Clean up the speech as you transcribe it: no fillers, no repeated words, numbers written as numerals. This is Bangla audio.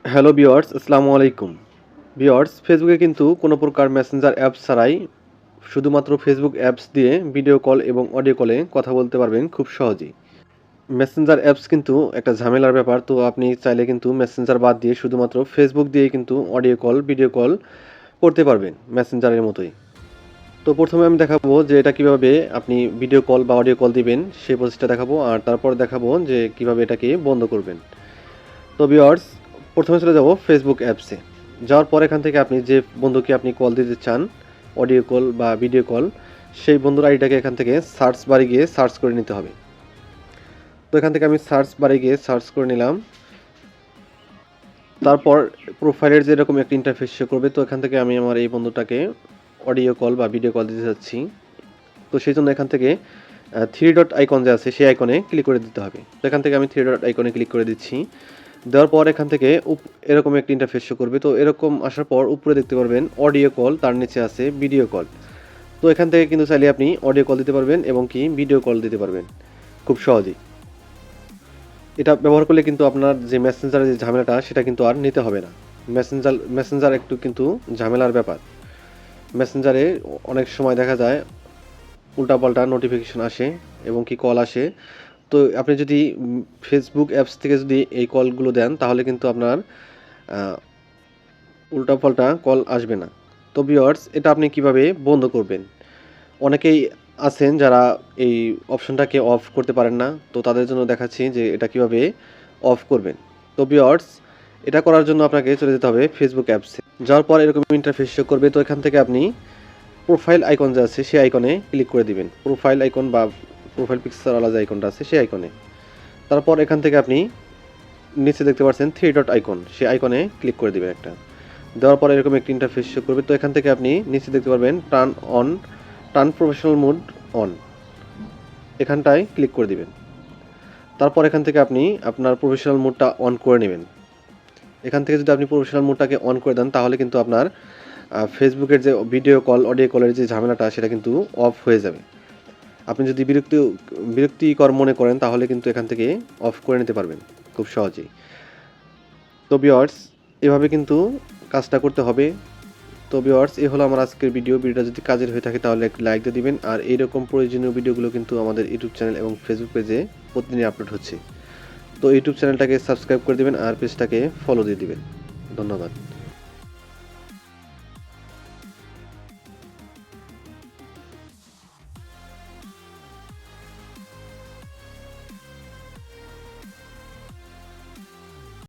হ্যালো ভিউয়ার্স, আসসালামু আলাইকুম। ভিউয়ার্স, ফেসবুকে কিন্তু কোনো প্রকার মেসেঞ্জার অ্যাপস ছাড়াই শুধুমাত্র ফেসবুক অ্যাপস দিয়ে ভিডিও কল এবং অডিও কলে কথা বলতে পারবেন খুব সহজেই। মেসেঞ্জার অ্যাপস কিন্তু একটা ঝামেলার ব্যাপার। তো আপনি চাইলে কিন্তু মেসেঞ্জার বাদ দিয়ে শুধুমাত্র ফেসবুক দিয়েই কিন্তু অডিও কল, ভিডিও কল করতে পারবেন মেসেঞ্জারের মতোই। তো প্রথমে আমি দেখাবো যে এটা কিভাবে আপনি ভিডিও কল বা অডিও কল দিবেন সেই প্রসেসটা দেখাবো, আর তারপর দেখাবো যে কিভাবে এটাকে বন্ধ করবেন। তো ভিউয়ার্স, প্রথমে চলে যাব ফেসবুক অ্যাপসে। যাওয়ার পর এখান থেকে আপনি যে বন্ধুকে আপনি কল দিতে চান, অডিও কল বা ভিডিও কল, সেই বন্ধুর আইডিটাকে এখান থেকে সার্চ বারে গিয়ে সার্চ করে নিতে হবে। তো এখান থেকে আমি সার্চ বারে গিয়ে সার্চ করে নিলাম। তারপর প্রোফাইলের যেরকম একটা ইন্টারফেস শো করবে, তো এখান থেকে আমি আমার এই বন্ধুটাকে অডিও কল বা ভিডিও কল দিতে যাচ্ছি। তো সেই জন্য এখান থেকে থ্রি ডট আইকন যে আছে সেই আইকনে ক্লিক করে দিতে হবে। তো এখান থেকে আমি থ্রি ডট আইকনে ক্লিক করে দিচ্ছি। দেওয়ার পর এখান থেকে এরকম একটা ইন্টারফেস শো করবে। তো এরকম আসার পর উপরে দেখতে পারবেন অডিও কল, তার নিচে আছে ভিডিও কল। তো এখান থেকে কিন্তু চাইলে আপনি অডিও কল দিতে পারবেন এবং কি ভিডিও কল দিতে পারবেন খুব সহজেই। এটা ব্যবহার করলে কিন্তু আপনার যে মেসেঞ্জারের যে ঝামেলাটা সেটা কিন্তু আর নিতে হবে না। মেসেঞ্জার একটু কিন্তু ঝামেলার ব্যাপার। মেসেঞ্জারে অনেক সময় দেখা যায় উল্টাপাল্টা নোটিফিকেশন আসে এবং কি কল আসে। তো আপনি যদি ফেসবুক অ্যাপস থেকে যদি এই কলগুলো দেন তাহলে কিন্তু আপনার উল্টাপাল্টা কল আসবে না। তো ভিউয়ার্স, এটা আপনি কিভাবে বন্ধ করবেন? অনেকেই আছেন যারা এই অপশনটাকে অফ করতে পারেন না। তো তাদের জন্য দেখাচ্ছি যে এটা কিভাবে অফ করবেন। তো ভিউয়ার্স, এটা করার জন্য আপনাকে চলে যেতে হবে ফেসবুক অ্যাপসে। যাওয়ার পর এরকম ইন্টারফেস শো করবে। তো এখান থেকে আপনি প্রোফাইল আইকন যে আছে সেই আইকনে ক্লিক করে দিবেন। প্রোফাইল আইকন বা প্রোফাইল পিকচারওয়ালা যে আইকনটা আছে সেই আইকনে। তারপর এখান থেকে আপনি নিচে দেখতে পাচ্ছেন থ্রি ডট আইকন, সেই আইকনে ক্লিক করে দিবেন একটা। দেওয়ার পরে এরকম একটি ইন্টারফেস শো করবে। তো এখান থেকে আপনি নিচে দেখতে পারবেন টার্ন প্রফেশনাল মোড অন, এখানটায় ক্লিক করে দিবেন। তারপর এখান থেকে আপনি আপনার প্রফেশনাল মোডটা অন করে নেবেন। এখান থেকে যদি আপনি প্রফেশনাল মোডটাকে অন করে দেন তাহলে কিন্তু আপনার ফেসবুকের যে ভিডিও কল, অডিও কলের যে ঝামেলাটা সেটা কিন্তু অফ হয়ে যাবে। আপনি যদি বিরক্তিকর মনে করেন তাহলে কিন্তু এখান থেকে অফ করে নিতে পারবেন খুব সহজেই। তো ভিউয়ার্স, এভাবে কিন্তু কাজটা করতে হবে। তো ভিউয়ার্স, এই হলো আমার আজকের ভিডিওটা যদি কাজের হয়ে থাকে তাহলে একটু লাইক দিয়ে দিবেন। আর এইরকম প্রয়োজনীয় ভিডিওগুলো কিন্তু আমাদের ইউটিউব চ্যানেল এবং ফেসবুক পেজে প্রতিদিনই আপলোড হচ্ছে। তো ইউটিউব চ্যানেলটাকে সাবস্ক্রাইব করে দিবেন আর পেজটাকে ফলো দিয়ে দিবেন। ধন্যবাদ।